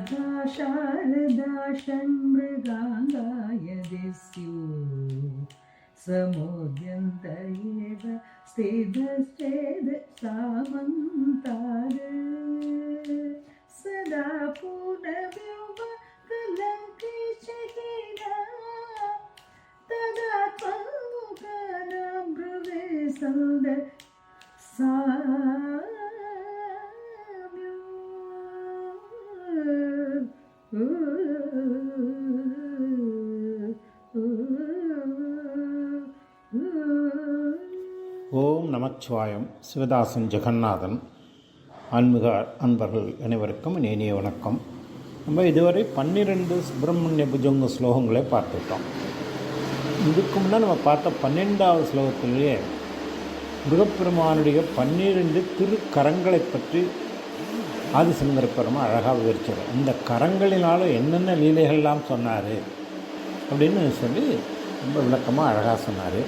माता शारदा षण्मृगाङ्गाय स्युः समुद्यन्त एव स्थितश्चेद सामन्ताद सदा पूर्णव्योम कलङ्कृशकेना तदात्ममुखानां ब्रुवे सौद ஓம் நமச்சிவாயம். சிவதாசன் ஜெகநாதன். ஆன்மீக அன்பர்கள் அனைவருக்கும் இனிய வணக்கம். நம்ம இதுவரை 12 சுப்பிரமணிய புஜங்க ஸ்லோகங்களை பார்த்துட்டோம். இதுக்கு முன்னாடி நம்ம பார்த்த 12வது ஸ்லோகத்திலேயே முருகப்பெருமானுடைய 12 திருக்கரங்களை பற்றி ஆதிசங்கர பெருமான் அழகாக விவரிச்சார். இந்த கரங்களினால் என்னென்ன லீலைகள்லாம் சொன்னார் அப்படின்னு சொல்லி ரொம்ப விளக்கமாக அழகாக சொன்னார்.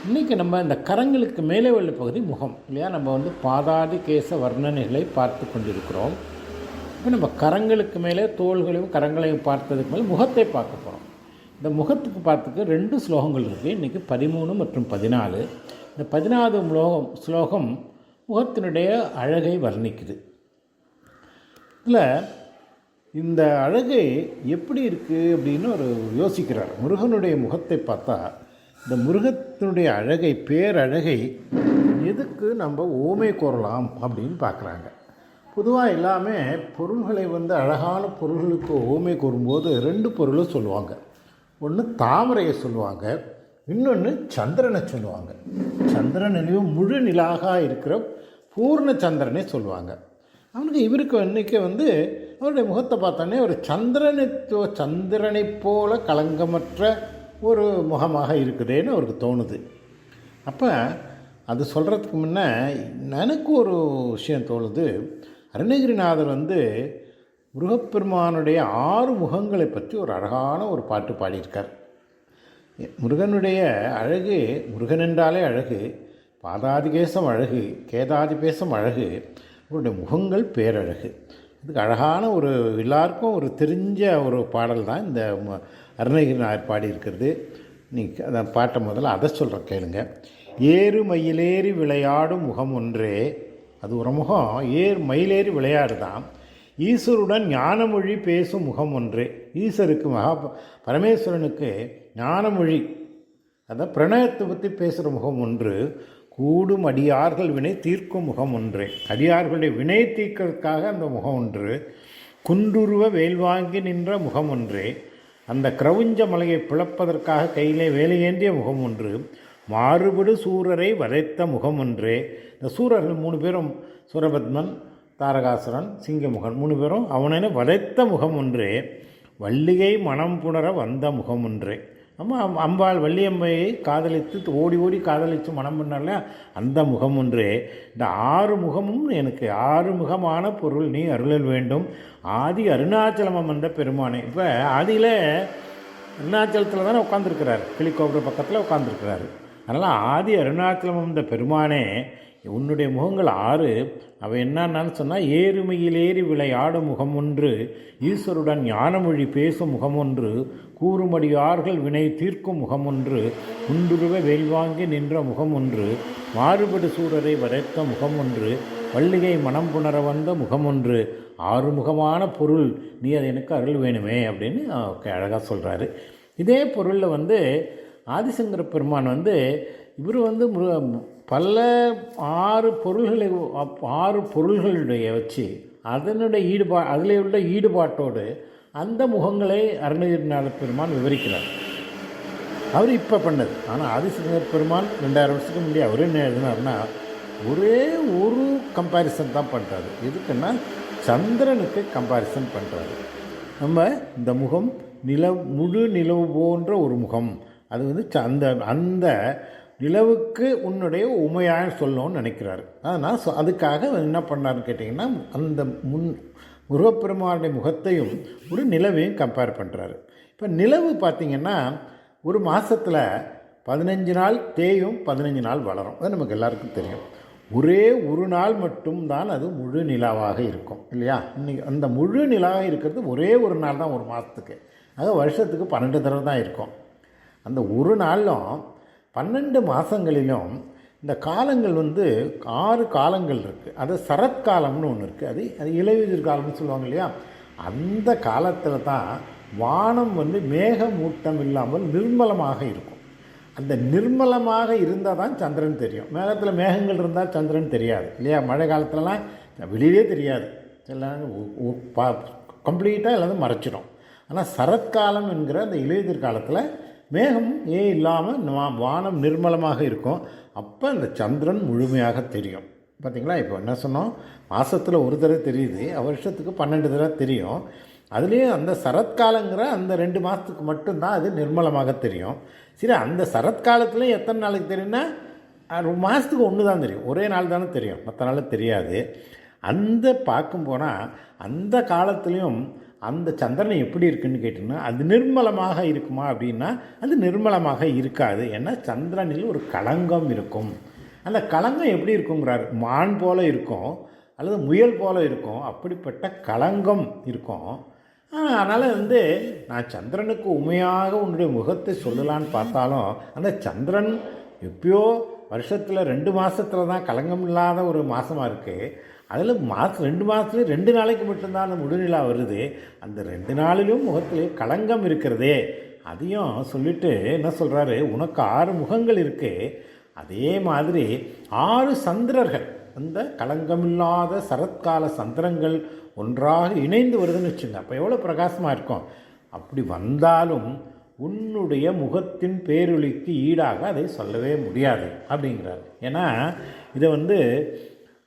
இன்றைக்கி நம்ம இந்த கரங்களுக்கு மேலே உள்ள பகுதி முகம் இல்லையா, நம்ம பாதாதி கேச வர்ணனைகளை பார்த்து கொண்டிருக்கிறோம். இப்போ நம்ம கரங்களுக்கு மேலே தோள்களையும் கரங்களையும் பார்த்ததுக்கு மேலே முகத்தை பார்க்க போகிறோம். இந்த முகத்துக்கு பார்த்துக்கு 2 ஸ்லோகங்கள் இருக்குது. இன்றைக்கி 13 மற்றும் 14. இந்த 14வது ஸ்லோகம் முகத்தினுடைய அழகை வர்ணிக்குது. இதில் இந்த அழகை எப்படி இருக்குது அப்படின்னு ஒரு யோசிக்கிறார். முருகனுடைய முகத்தை பார்த்தா இந்த முருகத்தினுடைய அழகை, பேரழகை எதுக்கு நம்ம ஓமை கூறலாம் அப்படின்னு பார்க்குறாங்க. பொதுவாக எல்லாமே பொருள்களை அழகான பொருள்களுக்கு ஓமை கூறும்போது 2 பொருளை சொல்லுவாங்க. ஒன்று தாமரையை சொல்லுவாங்க, இன்னொன்று சந்திரனை சொல்லுவாங்க. சந்திரனிலையும் முழு நிலாக இருக்கிற பூர்ண சந்திரனை சொல்லுவாங்க. இவருக்கு இன்றைக்கி அவருடைய முகத்தை பார்த்தோன்னே ஒரு சந்திரனை போல களங்கமற்ற ஒரு முகமாக இருக்குதேன்னு அவருக்கு தோணுது. அப்போ அது சொல்கிறதுக்கு முன்னே எனக்கு ஒரு விஷயம் தோணுது. அருணகிரிநாதர் முருகப்பெருமானுடைய 6 முகங்களை பற்றி ஒரு அழகான ஒரு பாட்டு பாடியிருக்கார். முருகனுடைய அழகு, முருகன் என்றாலே அழகு, பாதாதிகேசம் அழகு, கேதாதிபேசம் அழகு, அவருடைய முகங்கள் பேரழகு. இதுக்கு அழகான ஒரு எல்லாருக்கும் ஒரு தெரிஞ்ச ஒரு பாடல் தான் இந்த அருணகிரிநாதர் பாடியிருக்கிறது. நீங்கள் அந்த பாட்டை முதல்ல அதை சொல்கிறேன் கேளுங்க. ஏறு மயிலேறி விளையாடும் முகம் ஒன்றே, அது ஒரு முகம். மயிலேறி விளையாடுதான். ஈஸ்வருடன் ஞானமொழி பேசும் முகம் ஒன்றே. ஈஸ்வருக்கு பரமேஸ்வரனுக்கு ஞானமொழி, அதான் பிரணயத்தை பற்றி பேசுகிற முகம் ஒன்று. கூடும் அடியார்கள் வினை தீர்க்கும் முகம் ஒன்றே. அடியார்களுடைய வினை தீர்க்கிறதுக்காக அந்த முகம் ஒன்று. குன்றுருவ வேல் வாங்கி நின்ற முகம் ஒன்றே. அந்த கிரவுஞ்ச மலையை பிளப்பதற்காக கையிலே வேலையேந்திய முகம் ஒன்று. மாறுபடு சூரரை வதைத்த முகம் ஒன்றே. இந்த சூரர்கள் 3 பேரும், சூரபத்மன், தாரகாசுரன், சிங்கமுகன் 3 பேரும் அவனை வதைத்த முகம் ஒன்றே. வள்ளிகை மனம் புணர வந்த முகம் ஒன்றே. அம்பாள் வள்ளியம்மையை காதலித்து ஓடி ஓடி காதலித்து மனம் பண்ணல அந்த முகம் ஒன்றே. இந்த 6 முகமும் எனக்கு 6 முகமான பொருள் நீ அருளல் வேண்டும். ஆதி அருணாச்சலம் வந்த பெருமானே. இப்போ ஆதியில் அருணாச்சலத்தில் தானே உட்காந்துருக்கிறார், கிளிக்கோபுர பக்கத்தில் உட்காந்துருக்கிறாரு. அதனால் ஆதி அருணாச்சலம் வந்த பெருமானே, உன்னுடைய முகங்கள் 6. அவை என்னன்னு சொன்னால், ஏறுமையிலேறி விளையாடும் முகம் ஒன்று, ஈஸ்வருடன் ஞானமொழி பேசும் முகம் ஒன்று, கூறுமடியார்கள் வினை தீர்க்கும் முகம் ஒன்று, குண்டுருவ வேல்வாங்கி நின்ற முகம் ஒன்று, மாறுபடு சூரரை வரைத்த முகம் ஒன்று, வள்ளிகை மனம் புணர வந்த முகம் ஒன்று. 6 முகமான பொருள் நீ அதை எனக்கு அருள் வேணுமே அப்படின்னு அழகாக சொல்கிறாரு. இதே பொருளில் ஆதிசங்கர பெருமான் இவர் பல 6 பொருள்களுடைய வச்சு அதில் உள்ள ஈடுபாட்டோடு அந்த முகங்களை அருணகிரிநாத பெருமான் விவரிக்கிறார். அவர் இப்போ பண்ணது. ஆனால் ஆதிசங்கர பெருமான் 2000 வருஷத்துக்கு முன்னாடி அவர் என்ன எழுதினார்னா, ஒரே ஒரு கம்பேரிசன் தான் பண்ணுறாரு. எதுக்குன்னா சந்திரனுக்கு கம்பேரிசன் பண்ணுறாரு. நம்ம இந்த முகம் முழு நிலவு போன்ற ஒரு முகம். அது அந்த நிலவுக்கு உன்னுடைய உமையாக சொல்லணும்னு நினைக்கிறாரு. அதனால் அதுக்காக என்ன பண்ணாருன்னு கேட்டிங்கன்னா, அந்த முருகப்பெருமானுடைய முகத்தையும் ஒரு நிலவையும் கம்பேர் பண்ணுறாரு. இப்போ நிலவு பார்த்திங்கன்னா ஒரு மாதத்தில் 15 நாள் தேயும், 15 நாள் வளரும். அது நமக்கு எல்லாருக்கும் தெரியும். ஒரே ஒரு நாள் மட்டும்தான் அது முழு நிலாவாக இருக்கும் இல்லையா? இன்றைக்கி அந்த முழு நிலாவாக இருக்கிறது ஒரே ஒரு நாள் தான் ஒரு மாதத்துக்கு. ஆக வருஷத்துக்கு 12 தடவை தான் இருக்கும். அந்த ஒரு நாளும் 12 மாதங்களிலும் இந்த காலங்கள் 6 காலங்கள் இருக்குது. அது சரத்காலம்னு ஒன்று இருக்குது. அது இலையுதிர் காலம்னு சொல்லுவாங்க இல்லையா? அந்த காலத்தில் தான் வானம் மேகமூட்டம் இல்லாமல் நிர்மலமாக இருக்கும். அந்த நிர்மலமாக இருந்தால் தான் சந்திரன் தெரியும். மேகத்தில் மேகங்கள் இருந்தால் சந்திரன் தெரியாது இல்லையா? மழை காலத்துலலாம் வெளியே தெரியாது, கம்ப்ளீட்டாக எல்லாத்தையும் மறைச்சிடும். ஆனால் சரத்காலம் என்கிற அந்த இலையுதிர் காலத்தில் மேகம் இல்லாமல் வானம் நிர்மலமாக இருக்கும். அப்போ அந்த சந்திரன் முழுமையாக தெரியும். பார்த்திங்களா? இப்போ என்ன சொன்னோம், மாதத்தில் ஒரு தடவை தெரியுது, வருஷத்துக்கு 12 தடவை தெரியும். அதுலேயும் அந்த சரத்காலங்கிற அந்த 2 மாதத்துக்கு மட்டும்தான் அது நிர்மலமாக தெரியும். சரி, அந்த சரத்காலத்துலேயும் எத்தனை நாளைக்கு தெரியும்னா ஒரு மாதத்துக்கு ஒன்று தான் தெரியும், ஒரே நாள் தானே தெரியும், மற்ற நாள் தெரியாது. அந்த பார்க்கும் போனால் அந்த காலத்துலேயும் அந்த சந்திரன் எப்படி இருக்குன்னு கேட்டிங்கன்னா அது நிர்மலமாக இருக்குமா அப்படின்னா அது நிர்மலமாக இருக்காது. ஏன்னா சந்திரனில் ஒரு களங்கம் இருக்கும். அந்த களங்கம் எப்படி இருக்குங்கிறாரு, மான் போல் இருக்கும் அல்லது முயல் போல் இருக்கும், அப்படிப்பட்ட களங்கம் இருக்கும். அதனால் நான் சந்திரனுக்கு உண்மையாக உன்னுடைய முகத்தை சொல்லலான்னு பார்த்தாலும் அந்த சந்திரன் எப்பயோ வருஷத்தில் 2 மாதத்தில் தான் களங்கம் இல்லாத ஒரு மாதமாக இருக்குது. அதில் 2 மாதத்துலேயே 2 நாளைக்கு மட்டும்தான் அந்த முழுநிலா வருது. அந்த 2 நாளிலும் முகத்திலே களங்கம் இருக்கிறதே, அதையும் சொல்லிவிட்டு என்ன சொல்கிறாரு, உனக்கு 6 முகங்கள் இருக்குது, அதே மாதிரி 6 சந்திரர்கள், அந்த களங்கமில்லாத சரத்கால சந்திரங்கள் ஒன்றாக இணைந்து வருதுன்னு வச்சுங்க. அப்போ எவ்வளோ பிரகாசமாக இருக்கும். அப்படி வந்தாலும் உன்னுடைய முகத்தின் பேரொளிக்கு ஈடாக அதை சொல்லவே முடியாது அப்படிங்கிறார். ஏன்னா இதை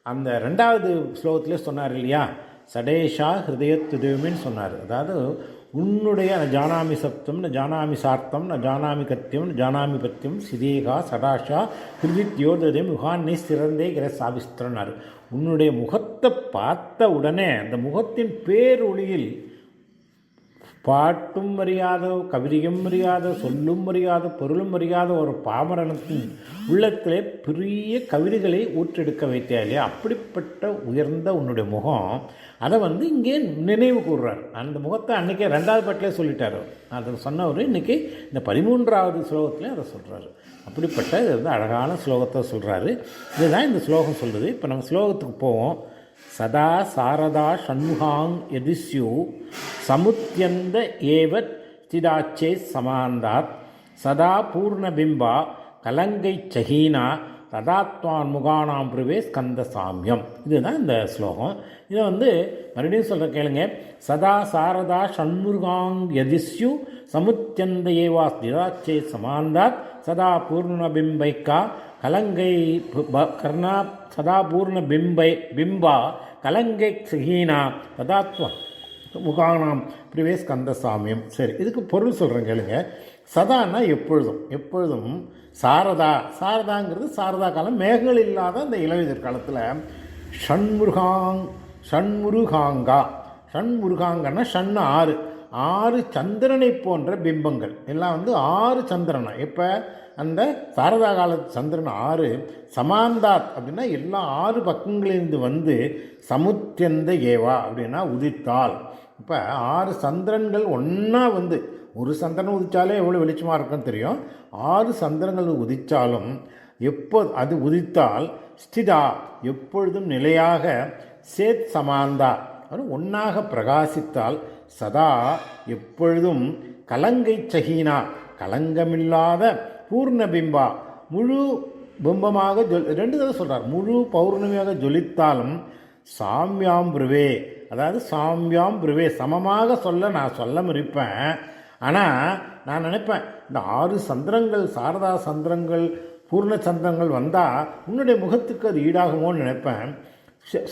அந்த 2வது ஸ்லோகத்திலே சொன்னார் இல்லையா, சடேஷா ஹிருதயத்துதேமின்னு சொன்னார். அதாவது உன்னுடைய ந ஜானாமி சப்தம் ந ஜானாமி சார்த்தம் ந ஜானாமி கத்தியம் ந ஜானாமி பத்தியம் சிதேகா சடாஷா ஹிருதித்யோதயம் யுகான்னே சிறந்தே கிர சாவிஸ்திரனார். உன்னுடைய முகத்தை பார்த்த உடனே அந்த முகத்தின் பேரொளியில் பாட்டும் அறியாத, கவிதையும் அறியாத, சொல்லும் அறியாத, பொருளும் அறியாத ஒரு பாமரனுக்கும் உள்ளத்திலே பெரிய கவிதைகளை ஊற்றெடுக்க வைத்தா இல்லையா? அப்படிப்பட்ட உயர்ந்த உன்னுடைய முகம், அதை இங்கே நினைவு கூறுறார். அந்த முகத்தை அன்றைக்கே 2வது பாட்டிலே சொல்லிட்டார். அதை சொன்னவர் இன்றைக்கி இந்த 13வது ஸ்லோகத்துலேயும் அதை சொல்கிறாரு. அப்படிப்பட்ட இது அழகான ஸ்லோகத்தை சொல்கிறாரு. இதுதான் இந்த ஸ்லோகம் சொல்கிறது. இப்போ நம்ம ஸ்லோகத்துக்கு போவோம். சதா சாரதா ஷண்முகாங் யதிஸ்யு சமுத்யந்த ஏவத் ஸ்திதாச்சே சமாந்தாத் சதா பூர்ணபிம்பா கலங்கை சகீனா ததாத்வான் முகானாம் பிரிவே ஸ்கந்த சாமியம். இதுதான் இந்த ஸ்லோகம். இதை மறுபடியும் சொல்கிற கேளுங்க. சதா சாரதா ஷண்முகாங் யதிஸ்யு சமுத்யந்த ஏவா ஸ்திதாச்சே சமாந்தாத் சதா பூர்ணபிம்பைக்கா கலங்கை கர்ணா சதா பூர்ண பிம்பா கலங்கை சகீனா ததாத்வ முகானாம் பிரிவே ஸ்கந்த சாமியம். சரி, இதுக்கு பொருள் சொல்கிறேன் கேளுங்க. சதான்னா எப்பொழுதும், எப்பொழுதும் சாரதாங்கிறது சாரதா காலம், மேகங்கள் இல்லாத அந்த இளவெதிர் காலத்தில் ஷண்முருகாங்கா ஷண்முருகாங்கன்னா 6 சந்திரனை போன்ற பிம்பங்கள் எல்லாம் 6 சந்திரனா. இப்போ அந்த சாரதா கால சந்திரன் 6 சமாந்தாத் அப்படின்னா எல்லா 6 பக்கங்களிலிருந்து சமுத்தியந்த ஏவா அப்படின்னா உதித்தால். இப்போ 6 சந்திரன்கள் ஒன்றா ஒரு சந்திரன் உதித்தாலே எவ்வளோ வெளிச்சமாக இருக்குன்னு தெரியும். 6 சந்திரங்கள் உதித்தாலும் எப்போ அது உதித்தால் ஸ்திதா எப்பொழுதும் நிலையாக சேத் சமாந்தா ஒன்றாக பிரகாசித்தால் சதா எப்பொழுதும் கலங்கை சகீனா களங்கமில்லாத பூர்ணபிம்பா முழு பிம்பமாக 2 தடவை சொல்கிறார். முழு பௌர்ணமியாக ஜொலித்தாலும் சாமியாம் பிரிவே, அதாவது சாமியாம் பிரிவே சமமாக நான் சொல்ல மறுப்பேன். ஆனால் நான் நினைப்பேன் இந்த 6 சந்திரங்கள் சாரதா சந்திரங்கள் பூர்ண சந்திரங்கள் வந்தால் உன்னுடைய முகத்துக்கு அது ஈடாகுமோன்னு நினைப்பேன்.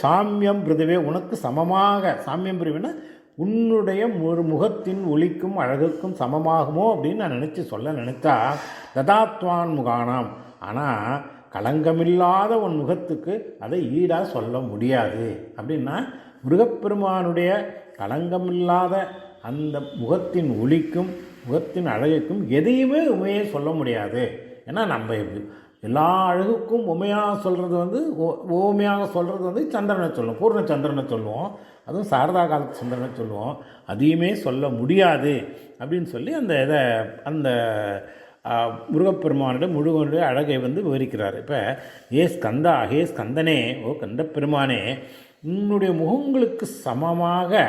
சாமியம் பிரிவே உனக்கு சமமாக, சாமியம் பிரிவுன்னா உன்னுடைய ஒரு முகத்தின் ஒளிக்கும் அழகுக்கும் சமமாகுமோ அப்படின்னு நான் சொல்ல நினச்சா ததாத்வான் முகானாம். ஆனால் களங்கமில்லாத உன் முகத்துக்கு அதை ஈடாக சொல்ல முடியாது அப்படின்னா முருகப்பெருமானுடைய களங்கமில்லாத அந்த முகத்தின் ஒளிக்கும் முகத்தின் அழகுக்கும் எதையுமே உண்மையே சொல்ல முடியாது. ஏன்னா நம்ம எல்லா அழகுக்கும் உமையாக சொல்கிறது வந்து ஓமையாக சொல்கிறது வந்து சந்திரனை சொல்லுவோம், பூர்ண சந்திரனை சொல்லுவோம். அதுவும் சாரதா காலத்து சந்திரனை சொல்லுவோம். அதையுமே சொல்ல முடியாது அப்படின்னு சொல்லி அந்த முருகப்பெருமானுடைய முருகனுடைய அழகை வந்து விவரிக்கிறார். இப்போ ஏ ஸ்கந்தா, ஹே ஸ்கந்தனே, ஓ கந்த பெருமானே, உன்னுடைய முகங்களுக்கு சமமாக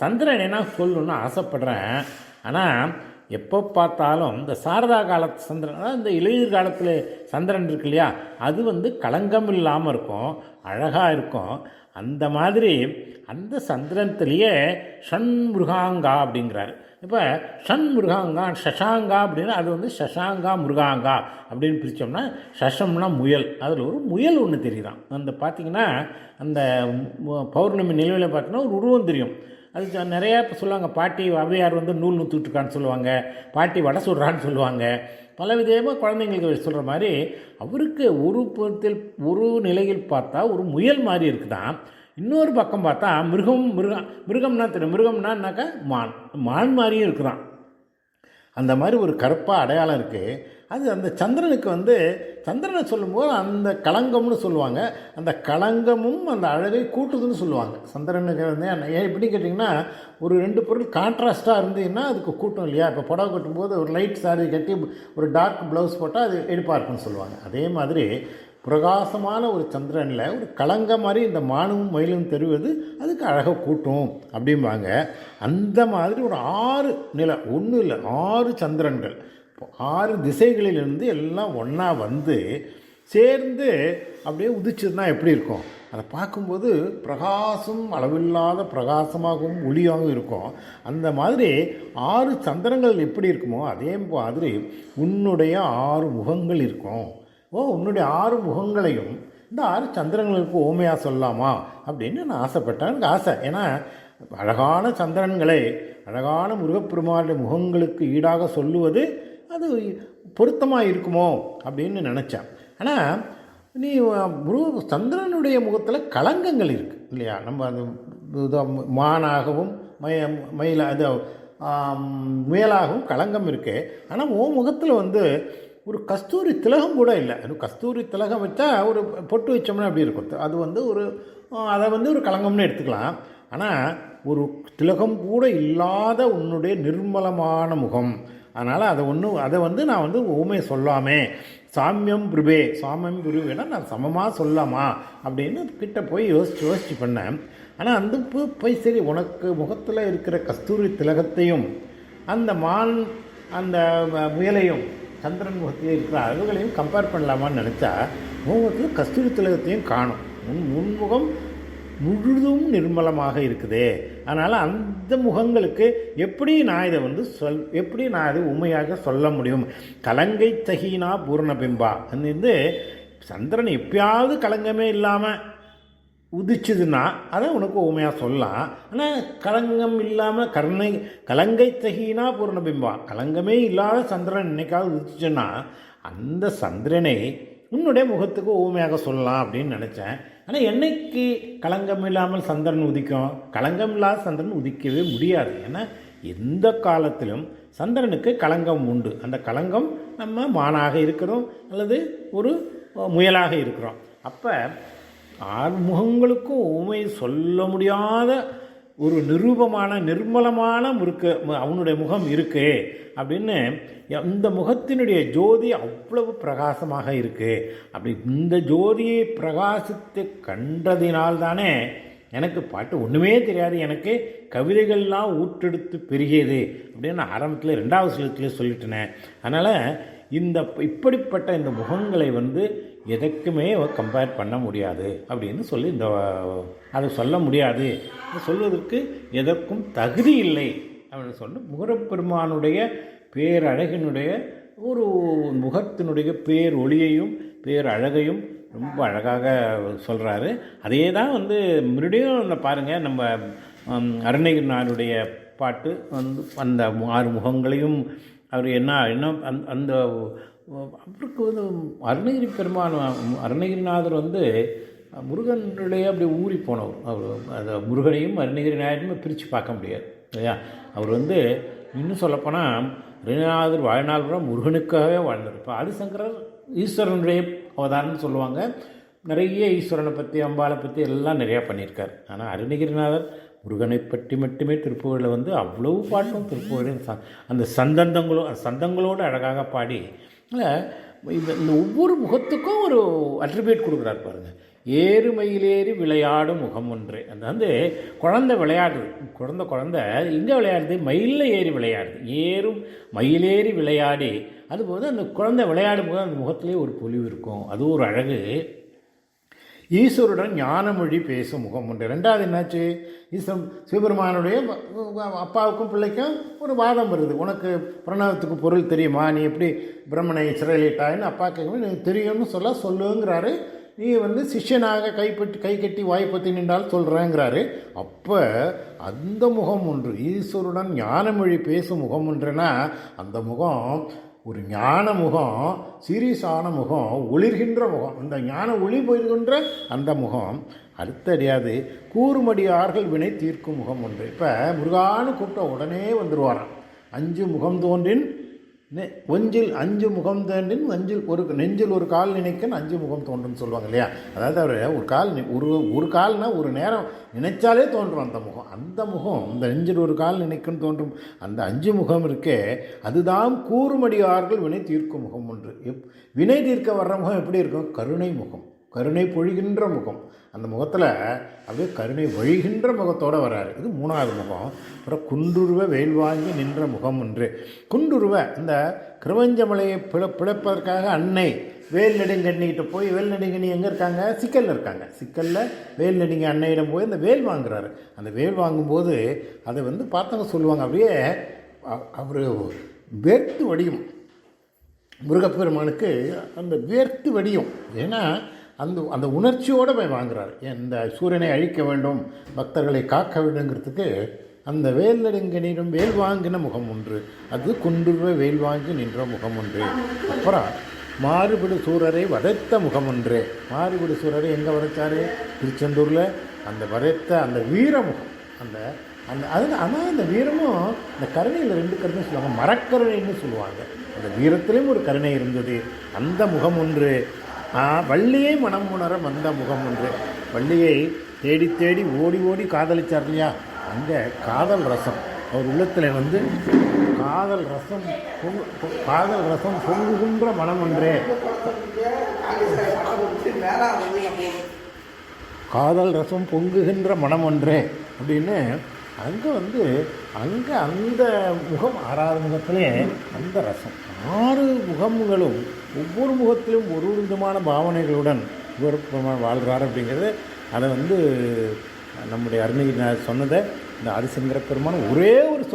சந்திரனை நான் சொல்லணும்னு ஆசைப்படுறேன். ஆனால் எப்போ பார்த்தாலும் இந்த சாரதா காலத்து சந்திரன், அதாவது இந்த இளைஞர் காலத்தில் சந்திரன் இருக்கு இல்லையா, அது வந்து களங்கம் இல்லாமல் இருக்கும், அழகாக இருக்கும். அந்த மாதிரி அந்த சந்திரத்திலேயே ஷண்முருகாங்கா அப்படிங்கிறாரு. இப்போ ஷண்முருகாங்கா, சஷாங்கா அப்படின்னா அது வந்து சஷாங்கா முருகாங்கா அப்படின்னு பிரித்தோம்னா, சஷம்னா முயல், அதில் ஒரு முயல் ஒன்று தெரியுதான். அந்த பார்த்திங்கன்னா அந்த பௌர்ணமி நிலவில் பார்த்தீங்கன்னா ஒரு உருவம் தெரியும். அது நிறையா இப்போ சொல்லுவாங்க, பாட்டி ஔவையார் வந்து நூல் நூற்றுட்டுருக்கான்னு சொல்லுவாங்க, பாட்டி வடை சுடுறான்னு சொல்லுவாங்க. பல விதமாக குழந்தைங்களுக்கு சொல்கிற மாதிரி அவருக்கு ஒரு புறத்தில் ஒரு நிலையில் பார்த்தா ஒரு முயல் மாதிரி இருக்குதான், இன்னொரு பக்கம் பார்த்தா மிருகம்னா தெரியும், மிருகம்னாக்கா மான் மாதிரியும் இருக்குதான். அந்த மாதிரி ஒரு கருப்பாக அடையாளம் இருக்குது. அது அந்த சந்திரனுக்கு வந்து சந்திரனை சொல்லும்போது அந்த களங்கம்னு சொல்லுவாங்க. அந்த களங்கமும் அந்த அழகை கூட்டுதுன்னு சொல்லுவாங்க. சந்திரனுக்கு வந்து ஏன் எப்படி கேட்டிங்கன்னா, ஒரு 2 பொருள் கான்ட்ராஸ்ட்டாக இருந்ததுன்னா அதுக்கு கூட்டம் இல்லையா. இப்போ புடவை கட்டும்போது ஒரு லைட் சாரி கட்டி ஒரு டார்க் ப்ளவுஸ் போட்டால் அது எடுப்பாக இருக்குன்னு சொல்லுவாங்க. அதே மாதிரி பிரகாசமான ஒரு சந்திரனில் ஒரு களங்க மாதிரி இந்த மானும் மயிலும் தெரிவது அதுக்கு அழகாக கூட்டும் அப்படிம்பாங்க. அந்த மாதிரி ஒரு 6 நிலை, ஒன்றும் இல்லை 6 சந்திரன்கள் 6 திசைகளிலிருந்து எல்லாம் ஒன்றா வந்து சேர்ந்து அப்படியே உதிச்சதுன்னா எப்படி இருக்கும், அதை பார்க்கும்போது பிரகாசம் அளவில்லாத பிரகாசமாகவும் ஒளியாகவும் இருக்கும். அந்த மாதிரி 6 சந்திரங்கள் எப்படி இருக்குமோ அதே மாதிரி உன்னுடைய 6 முகங்கள் இருக்கும். உன்னுடைய 6 முகங்களையும் இந்த 6 சந்திரங்களுக்கு ஓமையாக சொல்லலாமா அப்படின்னு நான் ஆசைப்பட்டேன். எனக்கு ஆசை, ஏன்னா அழகான சந்திரன்களை அழகான முருகப்பெருமானுடைய முகங்களுக்கு ஈடாக சொல்லுவது அது பொருத்தமாக இருக்குமோ அப்படின்னு நினச்சேன். ஆனால் நீ சந்திரனுடைய முகத்தில் களங்கங்கள் இருக்குது இல்லையா. நம்ம அந்த மானாகவும் மயில அது முயலாகவும் களங்கம் இருக்குது. ஆனால் உன் முகத்தில் வந்து ஒரு கஸ்தூரி திலகம் கூட இல்லை. கஸ்தூரி திலகம் வச்சா ஒரு பொட்டு வச்சோம்னா அப்படி இருக்கும், அது வந்து அதை வந்து ஒரு களங்கம்னு எடுத்துக்கலாம். ஆனால் ஒரு திலகம் கூட இல்லாத உன்னுடைய நிர்மலமான முகம், அதனால் அதை வந்து நான் வந்து ஊமை சொல்லாமே, சாமியம் புருவேனா நான் சமமாக சொல்லாமா அப்படின்னு கிட்ட போய் யோசிச்சு பண்ணேன். ஆனால் அந்த போய் சரி உனக்கு முகத்தில் இருக்கிற கஸ்தூரி திலகத்தையும் அந்த மான் அந்த முயலையும் சந்திரன் முகத்தில் இருக்கிற அழகுகளையும் கம்பேர் பண்ணலாமான்னு நினச்சா முகத்தில் கஸ்தூரி திலகத்தையும் காணும். முன்முகம் முழுதும் நிர்மலமாக இருக்குது. அதனால் அந்த முகங்களுக்கு எப்படி நான் இதை வந்து எப்படி நான் அதை உண்மையாக சொல்ல முடியும். கலங்கை தகினா பூர்ணபிம்பா வந்து சந்திரன் எப்பயாவது கலங்கமே இல்லாமல் உதிச்சுதுன்னா அதை உனக்கு உண்மையாக சொல்லலாம். ஆனால் கலங்கம் இல்லாமல் கலங்கை தகினா பூர்ணபிம்பா, கலங்கமே இல்லாத சந்திரன் என்னைக்காவது உதிச்சுன்னா அந்த சந்திரனை உன்னுடைய முகத்துக்கு ஊமையாக சொல்லலாம் அப்படின்னு நினச்சேன். ஆனால் என்னைக்கு களங்கம் இல்லாமல் சந்திரன் உதிக்கும்? களங்கம் இல்லாத சந்திரன் உதிக்கவே முடியாது. ஏன்னா எந்த காலத்திலும் சந்திரனுக்கு களங்கம் உண்டு. அந்த களங்கம் நம்ம மானாக இருக்கிறோம் அல்லது ஒரு முயலாக இருக்கிறோம். அப்போ 6 முகங்களுக்கும் ஊமை சொல்ல முடியாத ஒரு நிர்மலமான அவனுடைய முகம் இருக்குது அப்படின்னு, இந்த முகத்தினுடைய ஜோதி அவ்வளவு பிரகாசமாக இருக்குது. அப்படி இந்த ஜோதியை பிரகாசித்து கண்டதினால்தானே எனக்கு பாட்டு ஒன்றுமே தெரியாது, எனக்கு கவிதைகள்லாம் ஊற்றெடுத்து பெருகியது அப்படின்னு ஆரம்பத்தில் 2வது ஸ்லோகத்திலே சொல்லிட்டேனே. அதனால் இப்படிப்பட்ட இந்த முகங்களை வந்து எதற்குமே கம்பேர் பண்ண முடியாது அப்படின்னு சொல்லி அதை சொல்ல முடியாது, சொல்வதற்கு எதற்கும் தகுதி இல்லை அப்படின்னு சொல்லி முருகப்பெருமானுடைய பேரழகினுடைய ஒரு முகத்தினுடைய பேர் ஒளியையும் பேரழகையும் ரொம்ப அழகாக சொல்கிறாரு. அதே தான் வந்து மறுபடியும் பாருங்கள், நம்ம அருணகிரிநாதருடைய பாட்டு வந்து அந்த 6 முகங்களையும் அவர் என்ன அந்த அவருக்கு வந்து அருணகிரிநாதர் வந்து முருகனுடைய அப்படி ஊறி போனவர். அவர் அந்த முருகனையும் அருணகிரிநாதருமே பிரித்து பார்க்க முடியாது இல்லையா. அவர் வந்து இன்னும் சொல்லப்போனால் அருணகிரிநாதர் வாழ்நாள் கூட முருகனுக்காகவே வாழ்ந்தார். இப்போ ஆதிசங்கரர் ஈஸ்வரனுடைய அவதாரம்னு சொல்லுவாங்க. நிறைய ஈஸ்வரனை பற்றி அம்பாளை பற்றி எல்லாம் நிறையா பண்ணியிருக்கார். ஆனால் அருணகிரிநாதர் முருகனை பற்றி மட்டுமே திருப்புகழில் வந்து அவ்வளவு பாட்டும் திருப்புகழில் அந்த சந்தங்களோடு அழகாக பாடி இந்த ஒவ்வொரு முகத்துக்கும் ஒரு அட்ரிபியூட் கொடுக்குறாரு பாருங்கள். ஏறுமயிலேறி விளையாடும் முகம் ஒன்று. அந்த வந்து குழந்தை விளையாடுது, குழந்தை எங்கே விளையாடுது? மயிலில் ஏறி விளையாடுது. ஏறும் மயிலேறி விளையாடி அதுபோது அந்த குழந்தை விளையாடும் போது அந்த முகத்திலே ஒரு பொலிவு இருக்கும். அது ஒரு அழகு. ஈஸ்வருடன் ஞானமொழி பேசும் முகம் உண்டு. ரெண்டாவது என்னாச்சு? சிவபெருமானுடைய அப்பாவுக்கும் பிள்ளைக்கும் ஒரு வாதம் வருது. உனக்கு பிரணவத்துக்கு பொருள் தெரியுமா? நீ எப்படி பிரம்மனை சிறையிலிட்டாயின்னு அப்பா கேட்கும்போது எனக்கு தெரியும்னு சொல்லுங்கிறாரு. நீ வந்து சிஷ்யனாக கை கட்டி வாய்ப்பத்தி நின்றால் சொல்கிறேங்கிறாரு. அப்போ அந்த முகம் ஒன்று, ஈஸ்வருடன் ஞானமொழி பேசும் முகம் ஒன்றுனா அந்த முகம் ஒரு ஞான முகம், சீரியஸான முகம், ஒளிர்கின்ற முகம். அந்த ஞான ஒளி போயிருக்கின்ற அந்த முகம். அடுத்தடியாது கூறுமடியார்கள் வினை தீர்க்கும் முகம் ஒன்று. இப்போ முருகான்னு கூப்பிட்ட உடனே வந்துடுவாராம். 5 முகம் தோன்றின் ஒஞ்சில் 5 முகம் தோன்றின் நெஞ்சில் ஒரு கால் நினைக்கன்னு 5 முகம் தோன்றுன்னு சொல்லுவாங்க இல்லையா? அதாவது அவர் ஒரு கால்னா ஒரு நேரம் நினைச்சாலே தோன்றும் அந்த முகம். அந்த முகம் இந்த நெஞ்சில் ஒரு கால் நினைக்குன்னு தோன்றும் அந்த 5 முகம் இருக்கே, அதுதான் கூறுமடியார்கள் வினை தீர்க்கும் முகம் ஒன்று. வினை தீர்க்க வர்ற முகம் எப்படி இருக்கும்? கருணை முகம், கருணை பொழிகின்ற முகம். அந்த முகத்தில் அப்படியே கருணை வழிகின்ற முகத்தோடு வர்றாரு. இது 3வது முகம். அப்புறம் குன்றுருவ வேல் வாங்கி நின்ற முகம் ஒன்று. குன்றுருவ இந்த கிருவஞ்சமலையை பிழைப்பதற்காக அன்னை வேல் நெடுங்கண்ணிக்கிட்ட போய், வேல் நெடுங்கண்ணி எங்கே இருக்காங்க? சிக்கலில் இருக்காங்க. சிக்கலில் வேல் நெடுங்கி அன்னையிடம் போய் அந்த வேல் வாங்குறாரு. அந்த வேல் வாங்கும்போது அதை வந்து பார்த்தவங்க சொல்லுவாங்க, அப்படியே அவர் வேர்த்து வடியும். முருகப்பெருமானுக்கு அந்த வேர்த்து வடியும். ஏன்னா அந்த உணர்ச்சியோடு போய் வாங்குறாரு. இந்த சூரியனை அழிக்க வேண்டும், பக்தர்களை காக்க வேண்டுங்கிறதுக்கு அந்த வேல் நெடுங்கனிடம் வேல் வாங்கின முகம் ஒன்று. அது குன்றுவ வேல் வாங்கி நின்ற முகம் ஒன்று. அப்புறம் மாறுபடு சூரரை வதைத்த முகம் ஒன்று. மாறுபடு சூரரை எங்கே வதைச்சார்? திருச்செந்தூரில். அந்த வதைத்த அந்த வீரமுகம். ஆனால் அந்த வீரமும் இந்த கருணையில் 2 கருணை சொல்லுவாங்க. மரக்கருணைன்னு சொல்லுவாங்க. அந்த வீரத்திலையும் ஒரு கருணை இருந்தது. அந்த முகம் ஒன்று. வள்ளியை மனம் உணர வந்த முகம் ஒன்று. வள்ளியை தேடி தேடி ஓடி ஓடி காதலிச்சார் இல்லையா? அங்கே காதல் ரசம் அவர் உள்ளத்தில் வந்து காதல் ரசம் பொங்குகின்ற மனம் ஒன்றே. காதல் ரசம் பொங்குகின்ற மனம் ஒன்றே அப்படின்னு அங்கே வந்து அந்த முகம் 6வது முகத்திலே அந்த ரசம். 6 முகங்களும் ஒவ்வொரு முகத்திலும் ஒரு விதமான பாவனைகளுடன் வாழ்கிறார் அப்படிங்கிறது. அதை வந்து நம்முடைய அருணகிரிநாதர் சொன்னதை இந்த ஆதிசங்கர பெருமான் ஒரே ஒன்று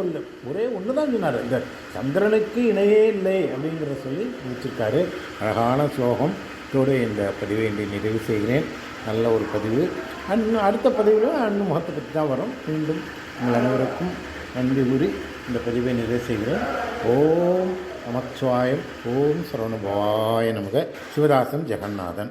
தான் சொன்னார். இந்த சந்திரனுக்கு இணையே இல்லை அப்படிங்கிறத சொல்லி முடிச்சிருக்காரு. அழகான ஸ்லோகத்தோடு இந்த பதிவை நிறைவு செய்கிறேன். நல்ல ஒரு பதிவு. அடுத்த பதிவில் அண்ணு முகத்தை பற்றி தான் வரும். மீண்டும் உங்கள் அனைவருக்கும் நன்றி கூறி இந்த பதிவை நிறைவு செய்கிறேன். ஓம் நமச்சிவாயம். ஓம் சரவணபவாய நமக. சிவதாசன் ஜெகநாதன்.